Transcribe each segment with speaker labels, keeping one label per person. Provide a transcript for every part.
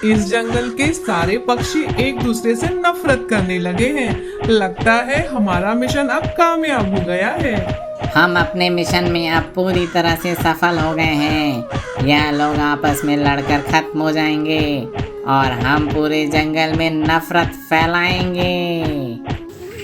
Speaker 1: इस जंगल के सारे पक्षी एक दूसरे से नफरत करने लगे हैं। लगता है हमारा मिशन अब कामयाब हो गया है।
Speaker 2: हम अपने मिशन में अब पूरी तरह से सफल हो गए हैं। यह लोग आपस में लड़कर खत्म हो जाएंगे और हम पूरे जंगल में नफरत फैलाएंगे।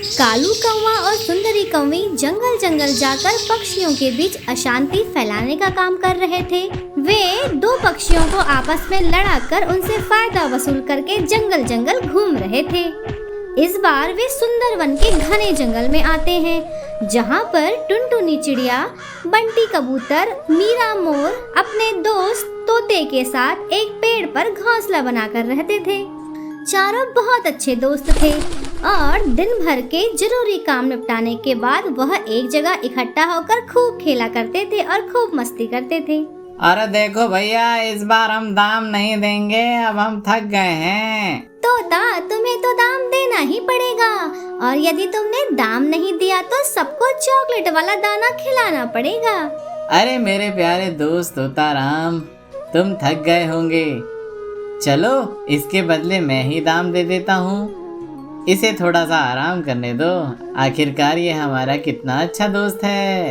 Speaker 3: कालू कौवा और सुंदरी कौवी जंगल जंगल जाकर पक्षियों के बीच अशांति फैलाने का काम कर रहे थे। वे दो पक्षियों को आपस में लड़ाकर उनसे फायदा वसूल करके जंगल जंगल घूम रहे थे। इस बार वे सुंदर वन के घने जंगल में आते हैं, जहाँ पर टुनटुनी चिड़िया, बंटी कबूतर, मीरा मोर अपने दोस्त तोते के साथ एक पेड़ पर घोंसला बनाकर रहते थे। चारों बहुत अच्छे दोस्त थे और दिन भर के जरूरी काम निपटाने के बाद वह एक जगह इकट्ठा होकर खूब खेला करते थे और खूब मस्ती करते थे।
Speaker 2: अरे देखो भैया, इस बार हम दाम नहीं देंगे, अब हम थक गए हैं।
Speaker 3: तोता, तुम्हें तो दाम देना ही पड़ेगा और यदि तुमने दाम नहीं दिया तो सबको चॉकलेट वाला दाना खिलाना पड़ेगा।
Speaker 2: अरे मेरे प्यारे दोस्त तोताराम, तुम थक गए होंगे। चलो इसके बदले मैं ही दाम दे देता हूँ। इसे थोड़ा सा आराम करने दो, आखिरकार ये हमारा कितना अच्छा दोस्त है।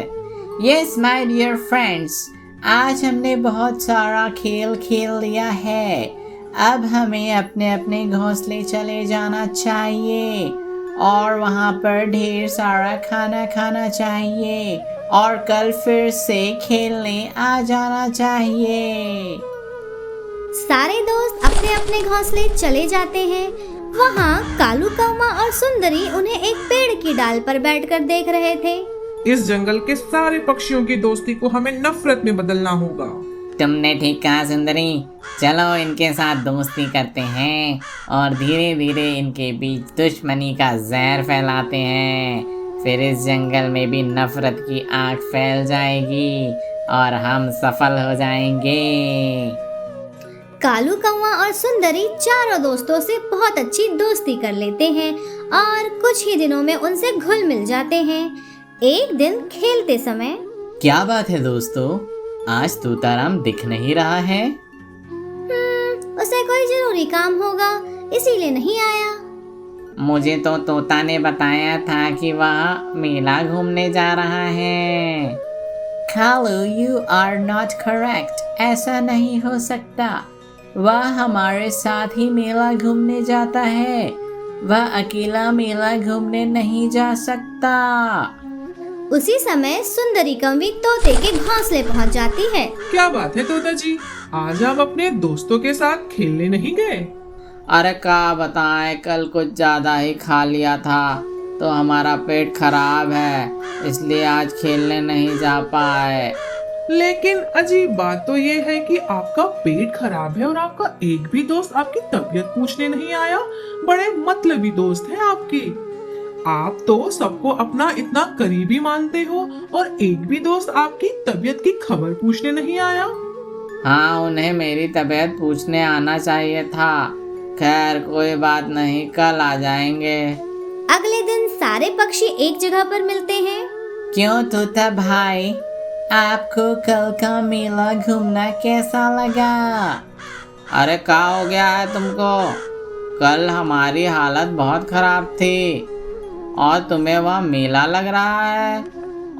Speaker 2: यस माय डियर फ्रेंड्स, आज हमने बहुत सारा खेल खेल लिया है। अब हमें अपने अपने घोंसले चले जाना चाहिए और वहाँ पर ढेर सारा खाना खाना चाहिए और कल फिर से खेलने आ जाना चाहिए।
Speaker 3: सारे दोस्त अपने अपने घोंसले चले जाते हैं। वहाँ कालू कौवा और सुंदरी उन्हें एक पेड़ की डाल पर बैठकर देख रहे थे।
Speaker 1: इस जंगल के सारे पक्षियों की दोस्ती को हमें नफरत में बदलना होगा।
Speaker 2: तुमने ठीक कहा सुंदरी, चलो इनके साथ दोस्ती करते हैं और धीरे धीरे इनके बीच दुश्मनी का जहर फैलाते हैं। फिर इस जंगल में भी नफरत की आग फैल जाएगी और हम सफल हो जाएंगे।
Speaker 3: कालू कौवा और सुंदरी चारों दोस्तों से बहुत अच्छी दोस्ती कर लेते हैं और कुछ ही दिनों में उनसे घुल मिल जाते हैं। एक दिन खेलते समय,
Speaker 2: क्या बात है दोस्तों, आज तोताराम दिख नहीं रहा है?
Speaker 3: उसे कोई जरूरी काम होगा इसीलिए नहीं आया।
Speaker 2: मुझे तो तोता ने बताया था कि वह मेला घूमने जा रहा है। Kalu, you are not correct, ऐसा नहीं हो सकता। वह हमारे साथ ही मेला घूमने जाता है, वह अकेला मेला घूमने नहीं जा सकता।
Speaker 3: उसी समय सुंदरी कौवी तोते के घोंसले पहुंच जाती है।
Speaker 1: क्या बात है तोता जी, आज आप अपने दोस्तों के साथ खेलने नहीं गए?
Speaker 2: अरे क्या बताएं, कल कुछ ज्यादा ही खा लिया था तो हमारा पेट खराब है, इसलिए आज खेलने नहीं जा पाए।
Speaker 1: लेकिन अजीब बात तो ये है कि आपका पेट खराब है और आपका एक भी दोस्त आपकी तबीयत पूछने नहीं आया। बड़े मतलबी दोस्त हैं आपके। आप तो सबको अपना इतना करीबी मानते हो और एक भी दोस्त आपकी तबीयत की खबर पूछने नहीं आया।
Speaker 2: हाँ, उन्हें मेरी तबीयत पूछने आना चाहिए था। खैर कोई बात नहीं, कल आ जाएंगे।
Speaker 3: अगले दिन सारे पक्षी एक जगह पर मिलते हैं।
Speaker 2: क्यों तोता भाई, आपको कल का मेला घूमना कैसा लगा? अरे क्या हो गया है तुमको? कल हमारी हालत बहुत खराब थी और तुम्हें वह मेला लग रहा है।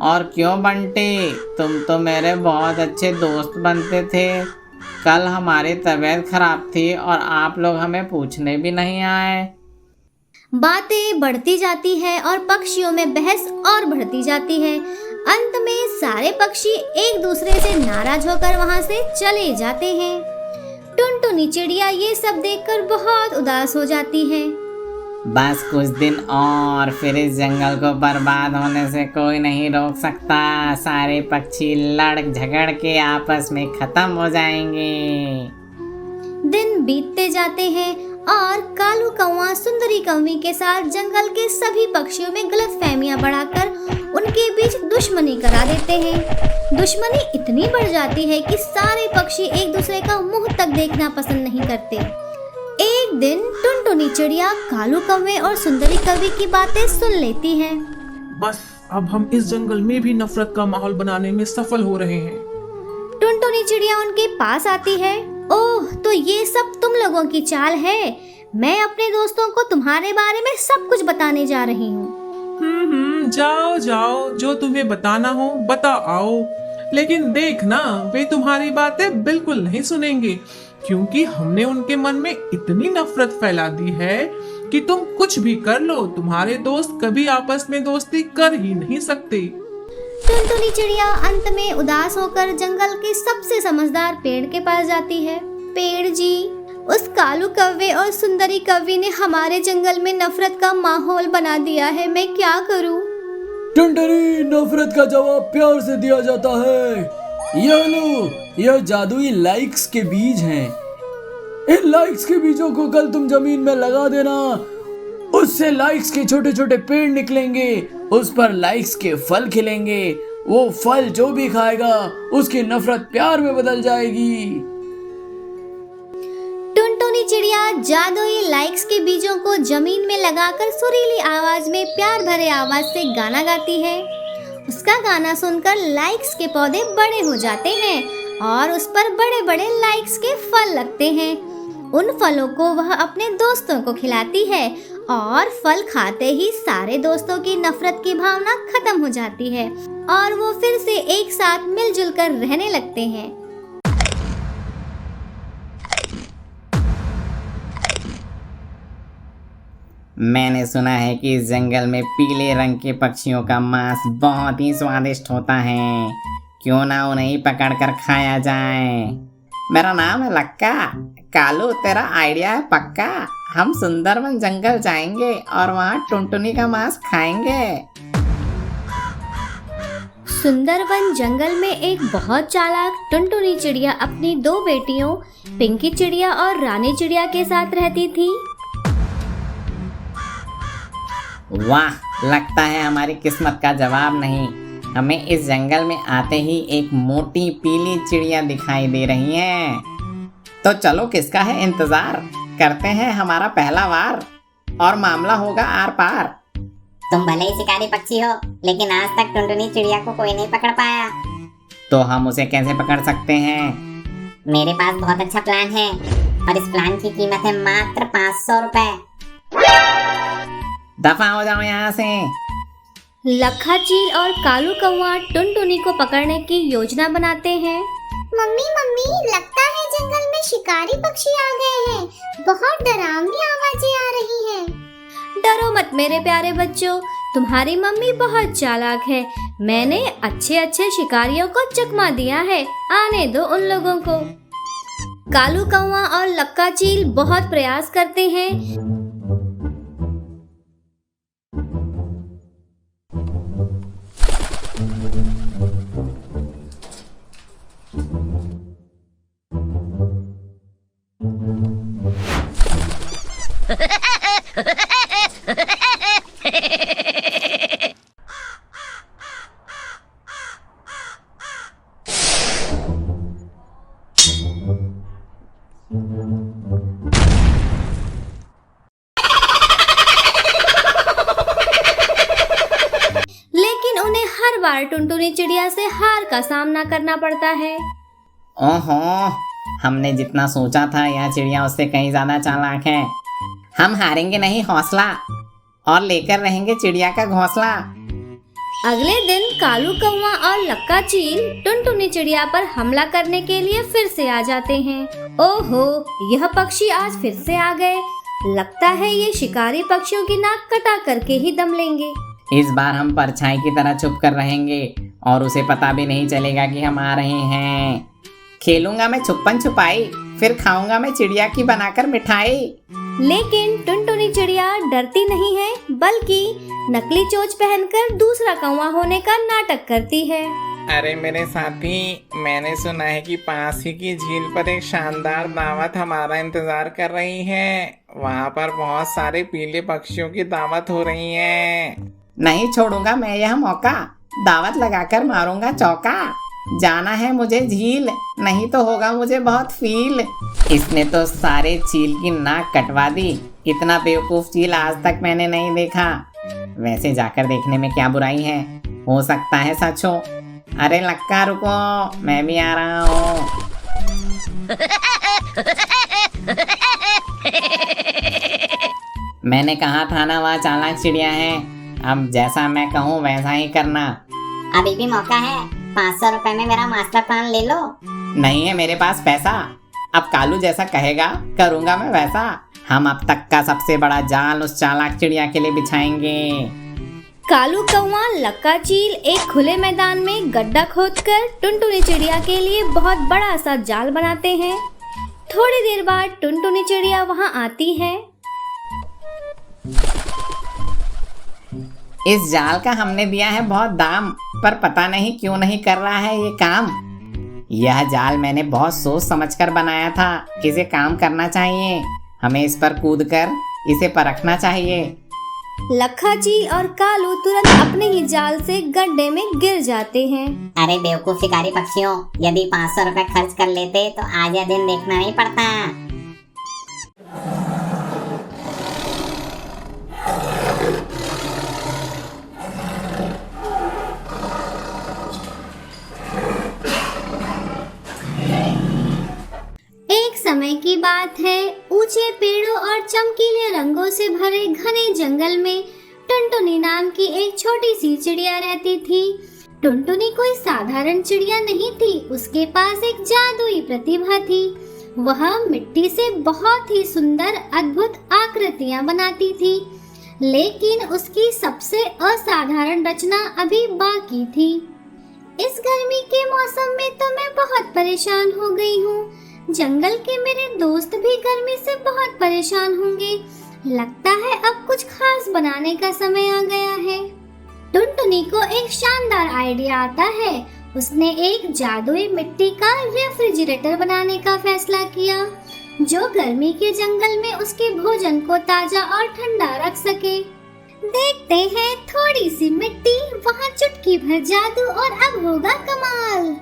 Speaker 2: और क्यों बंटी, तुम तो मेरे बहुत अच्छे दोस्त बनते थे। कल हमारी तबीयत खराब थी और आप लोग हमें पूछने भी नहीं आए।
Speaker 3: बातें बढ़ती जाती है और पक्षियों में बहस और बढ़ती जाती है। अंत में सारे पक्षी एक दूसरे से नाराज होकर वहां से चले जाते हैं। टुनटुनी चिड़िया ये सब देखकर बहुत उदास हो जाती है।
Speaker 2: बस कुछ दिन और, फिर इस जंगल को बर्बाद होने से कोई नहीं रोक सकता। सारे पक्षी लड़ झगड़ के आपस में खत्म हो जाएंगे।
Speaker 3: दिन बीतते जाते हैं और कालू कौवा सुंदरी कौवी के साथ जंगल के सभी पक्षियों में गलतफहमियां बढ़ाकर उनके बीच दुश्मनी करा देते हैं। दुश्मनी इतनी बढ़ जाती है कि सारे पक्षी एक दूसरे का मुंह तक देखना पसंद नहीं करते। एक दिन टुनटुनी चिड़िया कालू कौवे और सुंदरी कौवी की बातें सुन लेती है।
Speaker 1: बस अब हम इस जंगल में भी नफरत का माहौल बनाने में सफल हो रहे हैं।
Speaker 3: टुनटुनी चिड़िया उनके पास आती है ओह, तो ये सब तुम लोगों की चाल है। मैं अपने दोस्तों को तुम्हारे बारे में सब कुछ बताने जा रही हूँ।
Speaker 1: जाओ जाओ, जो तुम्हें बताना हो बता आओ। लेकिन देखना, वे तुम्हारी बातें बिल्कुल नहीं सुनेंगे, क्योंकि हमने उनके मन में इतनी नफरत फैला दी है कि तुम कुछ भी कर लो, तुम्हारे दोस्त कभी आपस में दोस्ती कर ही नहीं सकते।
Speaker 3: टुनटुनी चिड़िया अंत में उदास होकर जंगल के सबसे समझदार पेड़ के पास जाती है। पेड़ जी, उस कालू कौवे और सुंदरी कौवी ने हमारे जंगल में नफरत का माहौल बना दिया है, मैं क्या करूं?
Speaker 4: टुनटुनी, नफरत का जवाब प्यार से दिया जाता है। ये लो, यह जादुई लाइक्स के बीज हैं। इन लाइक्स के बीजों को कल तुम जमीन में लगा देना, उससे लाइक्स के छोटे छोटे पेड़ निकलेंगे, उस पर लाइक्स के फल खिलेंगे। वो फल जो भी खाएगा उसकी नफरत प्यार में बदल जाएगी।
Speaker 3: टुनटुनी चिड़िया जादुई लाइक्स के बीजों को जमीन में लगाकर सुरीली आवाज में प्यार भरे आवाज से गाना गाती है। उसका गाना सुनकर लाइक्स के पौधे बड़े हो जाते हैं और उस पर बड़े बड़े लाइक्स के फल लगते हैं। उन फलों को वह अपने दोस्तों को खिलाती है और फल खाते ही सारे दोस्तों की नफरत की भावना खत्म हो जाती है और वो फिर से एक साथ मिलजुल कर रहने लगते हैं।
Speaker 2: मैंने सुना है कि इस जंगल में पीले रंग के पक्षियों का मांस बहुत ही स्वादिष्ट होता है। क्यों ना उन्हें ही पकड़ कर खाया जाए। मेरा नाम है लक्का। कालू, तेरा आइडिया है पक्का? हम सुंदरवन जंगल जाएंगे और वहाँ टुनटुनी का मांस खाएंगे।
Speaker 3: सुंदरवन जंगल में एक बहुत चालाक टुनटुनी चिड़िया अपनी दो बेटियों पिंकी चिड़िया और रानी चिड़िया के साथ रहती थी।
Speaker 2: वाह, लगता है हमारी किस्मत का जवाब नहीं। हमें इस जंगल में आते ही एक मोटी पीली चिड़िया दिखाई दे रही है। तो चलो, किसका है इंतजार, करते हैं हमारा पहला वार और मामला होगा आर पार।
Speaker 5: तुम भले ही शिकारी पक्षी हो, लेकिन आज तक टुनटुनी चिड़िया को कोई नहीं पकड़ पाया।
Speaker 2: तो हम उसे कैसे पकड़ सकते हैं?
Speaker 5: मेरे पास बहुत अच्छा प्लान है और इस प्लान की कीमत है मात्र 500 रुपए।
Speaker 2: दफा हो जाओ यहाँ से।
Speaker 3: लखा चील और कालू कौवा टुनटुनी को पकड़ने की योजना बनाते हैं।
Speaker 6: मम्मी मम्मी, लगता है जंगल में शिकारी पक्षी आ गए हैं। बहुत डरावनी आवाजें आ रही हैं।
Speaker 3: डरो मत मेरे प्यारे बच्चों, तुम्हारी मम्मी बहुत चालाक है। मैंने अच्छे अच्छे शिकारियों को चकमा दिया है, आने दो उन लोगों को। कालू कौवा और लक्का चील बहुत प्रयास करते हैं। लेकिन उन्हें हर बार टुनटुनी चिड़िया से हार का सामना करना पड़ता है।
Speaker 2: ओहो, हमने जितना सोचा था यह चिड़िया उससे कहीं ज्यादा चालाक है। हम हारेंगे नहीं, हौसला और लेकर रहेंगे चिड़िया का घोंसला।
Speaker 3: अगले दिन कालू कौवा और लक्का चील टुनटुनी चिड़िया पर हमला करने के लिए फिर से आ जाते हैं। ओहो, यह पक्षी आज फिर से आ गए। लगता है ये शिकारी पक्षियों की नाक कटा करके ही दम लेंगे।
Speaker 2: इस बार हम परछाई की तरह छुप कर रहेंगे और उसे पता भी नहीं चलेगा कि हम आ रहे हैं। खेलूंगा मैं छुपन छुपाई, फिर खाऊंगा मैं चिड़िया की बनाकर मिठाई।
Speaker 3: लेकिन टुनटुनी चिड़िया डरती नहीं है, बल्कि नकली चोंच पहनकर दूसरा कौवा होने का नाटक करती है।
Speaker 7: अरे मेरे साथी, मैंने सुना है कि पास ही की झील पर एक शानदार दावत हमारा इंतजार कर रही है। वहाँ पर बहुत सारे पीले पक्षियों की दावत हो रही है।
Speaker 2: नहीं छोड़ूंगा मैं यह मौका, दावत लगाकर मारूंगा चौका। जाना है मुझे झील, नहीं तो होगा मुझे बहुत फील। इसने तो सारे चील की नाक कटवा दी। इतना बेवकूफ चील आज तक मैंने नहीं देखा। वैसे जाकर देखने में क्या बुराई है, हो सकता है सच हो। अरे लक्का रुको, मैं भी आ रहा हूँ। मैंने कहा था ना वहाँ चालाक चिड़िया है। अब जैसा मैं कहूँ वैसा ही करना।
Speaker 5: अभी भी मौका है, 500 रुपए में मेरा मास्टर प्लान ले लो।
Speaker 2: नहीं है मेरे पास पैसा। अब कालू जैसा कहेगा करूँगा मैं वैसा। हम अब तक का सबसे बड़ा जाल उस चालाक चिड़िया के लिए बिछाएंगे।
Speaker 3: कालू कौवा लक्का चील एक खुले मैदान में गड्ढा खोदकर टुनटुनी चिड़िया के लिए बहुत बड़ा सा जाल बनाते हैं। थोड़ी देर बाद टुनटुनी चिड़िया वहां आती है।
Speaker 2: इस जाल का हमने दिया है बहुत दाम, पर पता नहीं क्यों नहीं कर रहा है ये काम। यह जाल मैंने बहुत सोच समझकर बनाया था कि इसे काम करना चाहिए। हमें इस पर कूदकर इसे परखना चाहिए।
Speaker 3: लक्का चील और कालू तुरंत अपने ही जाल से गड्ढे में गिर जाते हैं।
Speaker 5: अरे बेवकूफ शिकारी पक्षियों, यदि 500 रुपए खर्च कर लेते तो आज यह दिन देखना नहीं पड़ता।
Speaker 3: एक समय की बात है, ऊंचे पेड़ों और चमकीले रंगों से भरे घने जंगल में टुनटुनी नाम की एक छोटी सी चिड़िया रहती थी। टुनटुनी कोई साधारण चिड़िया नहीं थी, उसके पास एक जादुई प्रतिभा थी। वह मिट्टी से बहुत ही सुंदर अद्भुत आकृतियां बनाती थी, लेकिन उसकी सबसे असाधारण रचना अभी बाकी थी। इस गर्मी के मौसम में तो मैं बहुत परेशान हो गई हूँ। जंगल के मेरे दोस्त भी गर्मी से बहुत परेशान होंगे। लगता है अब कुछ खास बनाने का समय आ गया है। टुनटुनी को एक शानदार आइडिया आता है। उसने एक जादुई मिट्टी का रेफ्रिजरेटर बनाने का फैसला किया, जो गर्मी के जंगल में उसके भोजन को ताजा और ठंडा रख सके। देखते हैं, थोड़ी सी मिट्टी, वहाँ चुटकी भर जादू और अब होगा कमाल।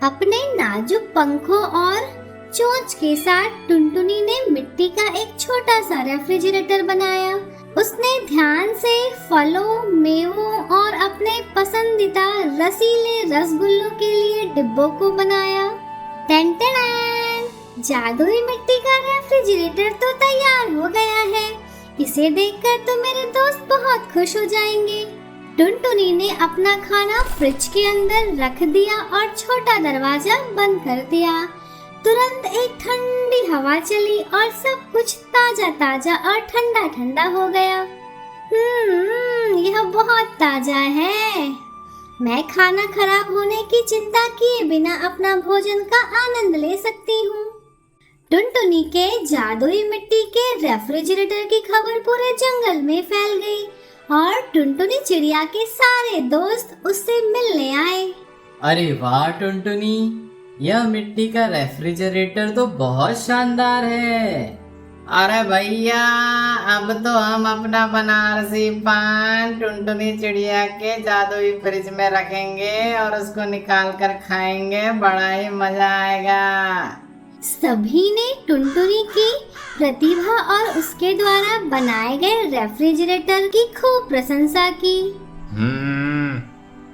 Speaker 3: अपने नाजुक पंखों और चोंच के साथ टुनटुनी ने मिट्टी का एक छोटा सा रेफ्रिजरेटर बनाया। उसने ध्यान से फलों, मेवों और अपने पसंदीदा रसीले रसगुल्लों के लिए डिब्बों को बनाया। टेन-टेन! जादुई मिट्टी का रेफ्रिजरेटर तो तैयार हो गया है। इसे देखकर तो मेरे दोस्त बहुत खुश हो जाएंगे। टुनटुनी ने अपना खाना फ्रिज के अंदर रख दिया और छोटा दरवाजा बंद कर दिया। तुरंत एक ठंडी हवा चली और सब कुछ ताजा ताजा और ठंडा ठंडा हो गया। यह बहुत ताजा है। मैं खाना खराब होने की चिंता किए बिना अपना भोजन का आनंद ले सकती हूँ। टुनटुनी के जादुई मिट्टी के रेफ्रिजरेटर की खबर पूरे जंगल में फैल गई और टुनटुनी चिड़िया के सारे दोस्त उससे मिलने आए।
Speaker 2: अरे वाह टुनटुनी, यह मिट्टी का रेफ्रिजरेटर तो बहुत शानदार है। अरे भैया, अब तो हम अपना बनारसी पान टुनटुनी चिड़िया के जादुई फ्रिज में रखेंगे और उसको निकाल कर खाएंगे। बड़ा ही मजा आएगा।
Speaker 3: सभी ने टुनटुनी की प्रतिभा और उसके द्वारा बनाए गए रेफ्रिजरेटर की खूब प्रशंसा की।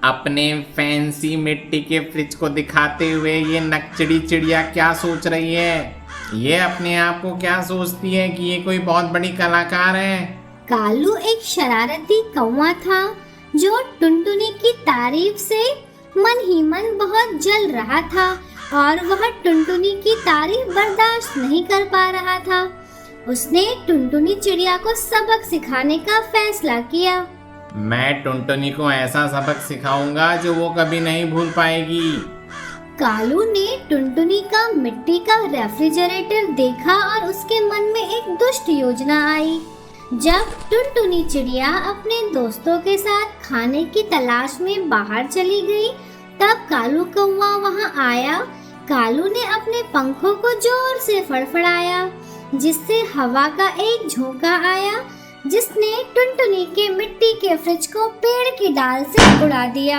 Speaker 7: अपने फैंसी मिट्टी के फ्रिज को दिखाते हुए ये नकचड़ी चिड़िया क्या सोच रही है? ये अपने आप को क्या सोचती है कि ये कोई बहुत बड़ी कलाकार है?
Speaker 3: कालू एक शरारती कौवा था जो टुनटुनी की तारीफ से मन ही मन बहुत जल रहा था और वह टुनटुनी की तारीफ बर्दाश्त नहीं कर पा रहा था। उसने टुनटुनी चिड़िया को सबक सिखाने का फैसला किया।
Speaker 7: मैं टुनटुनी को ऐसा सबक सिखाऊंगा जो वो कभी नहीं भूल पाएगी।
Speaker 3: कालू ने टुनटुनी का मिट्टी का रेफ्रिजरेटर देखा और उसके मन में एक दुष्ट योजना आई। जब टुनटुनी चिड़िया अपने दोस्तों के साथ खाने की तलाश में बाहर चली गई, तब कालू कौवा वहां आया। कालू ने अपने पंखों को जोर से फड़फड़ाया, जिससे हवा का एक झोंका आया जिसने टुनटुनी के मिट्टी के फ्रिज को पेड़ की डाल से उड़ा दिया।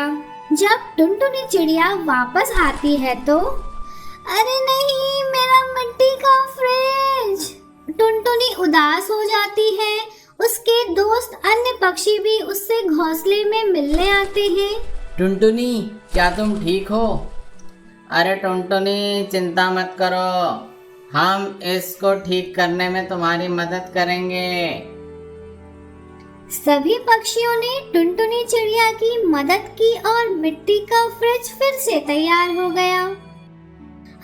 Speaker 3: जब टुनटुनी चिड़िया वापस आती है तो अरे नहीं, मेरा मिट्टी का फ्रिज! टुनटुनी उदास हो जाती है। उसके दोस्त अन्य पक्षी भी उससे घोंसले में मिलने आते हैं।
Speaker 2: टुनटुनी, क्या तुम ठीक हो? अरे टुनटुनी, चिंता मत करो, हम इसको ठीक करने में तुम्हारी मदद करेंगे।
Speaker 3: सभी पक्षियों ने टुनटुनी चिड़िया की मदद की और मिट्टी का फ्रिज फिर से तैयार हो गया।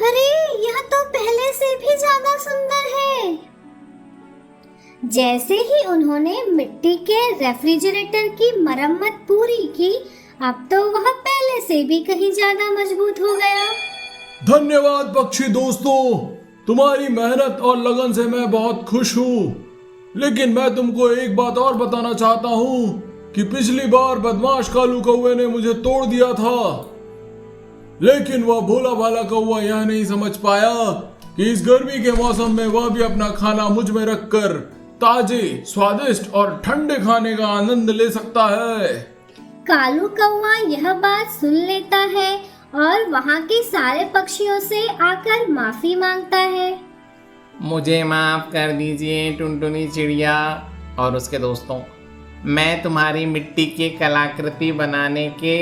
Speaker 3: अरे, यह तो पहले से भी ज्यादा सुंदर है। जैसे ही उन्होंने मिट्टी के रेफ्रिजरेटर की मरम्मत पूरी की, अब तो वह पहले से भी कहीं ज्यादा मजबूत हो गया।
Speaker 4: धन्यवाद पक्षी दोस्तों, तुम्हारी मेहनत और लगन से मैं बहुत खुश हूँ। लेकिन मैं तुमको एक बात और बताना चाहता हूँ कि पिछली बार बदमाश कालू कौवे ने मुझे तोड़ दिया था, लेकिन वह भोला भाला कौवा यह नहीं समझ पाया कि इस गर्मी के मौसम में वह भी अपना खाना मुझ में रखकर ताजे, स्वादिष्ट और ठंडे खाने का आनंद ले सकता है।
Speaker 3: कालू कौवा यह बात सुन लेता है और वहाँ के सारे पक्षियों से आकर माफी मांगता है।
Speaker 7: मुझे माफ कर दीजिए टुनटुनी चिड़िया और उसके दोस्तों। मैं तुम्हारी मिट्टी की कलाकृति बनाने के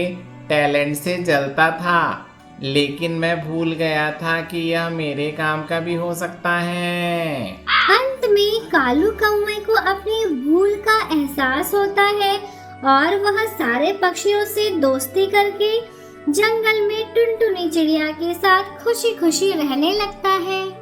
Speaker 7: टैलेंट से जलता था, लेकिन मैं भूल गया था कि यह मेरे काम का भी हो सकता है।
Speaker 3: अंत में कालू कौवे को अपनी भूल का एहसास होता है और वह सारे पक्षियों से दोस्ती करके जंगल में टुनटुनी चिड़िया के साथ खुशी खुशी रहने लगता है।